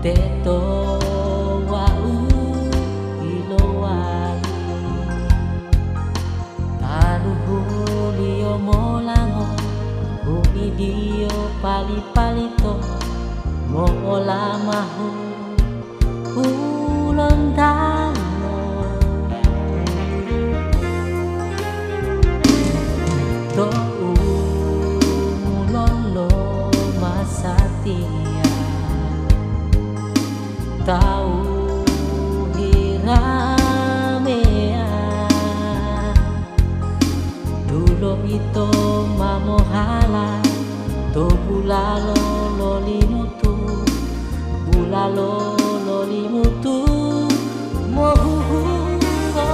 teto wau iloali taluhulio molango uidio pali-palito moolamahu ulang talo to umulolo masatia tau hiramea dulo ito mamohala to bulalo lolimutu bulalo lolimutu mohuhuro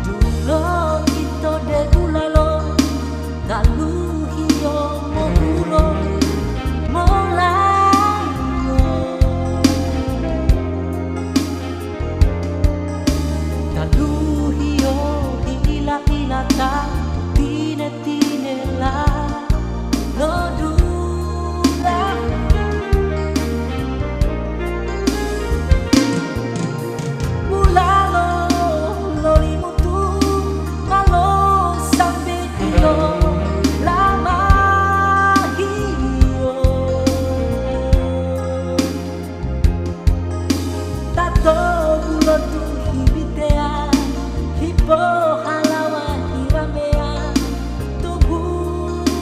dulo ito de bulalo taluhio mohuro molango taluhio hila-hilata tine-tinela lodula bulalo lolimutu malo sampe hilo lama hiyo tato bulotu hibitea hipo halawa hiramea tubulalo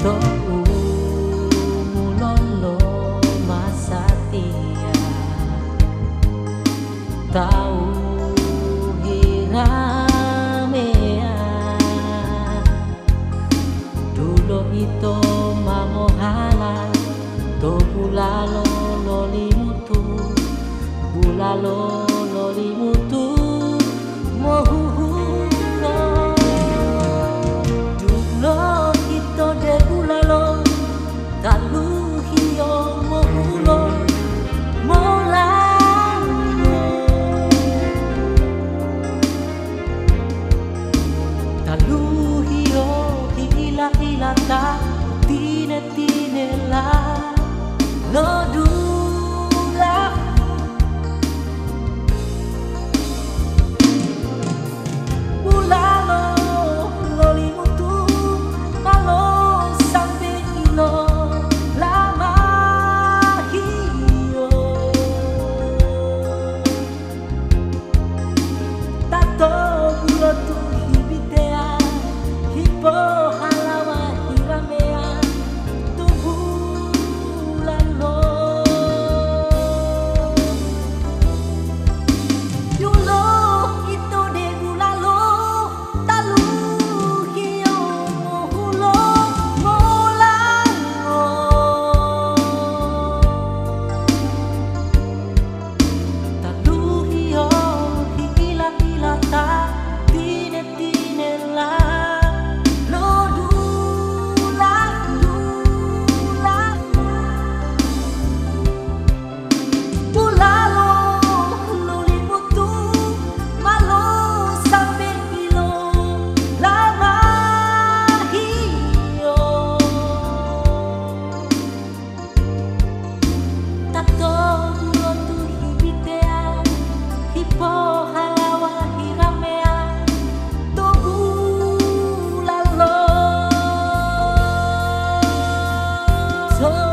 to umulolo masatia tau hiramea dulo ito mamohala to bulalo lolimutu bulalo lolimutu mohuhuro dulo ito de bulalo taluhio mohulo molango taluhio hila-hilata tine-tinela lodula bulalo lolimutu malo sampe hilo lama hiyo tato bulotu hibitea hipo halawa hiramea tubulalo dulo ito de bulalo taluhio mohulo molango taluhio hila-hilata tine-tinela lodula bulalo lolimutu malo sampe hilo lama hiyo tato bulotu hibitea hipo halawa hiramea tobulalo so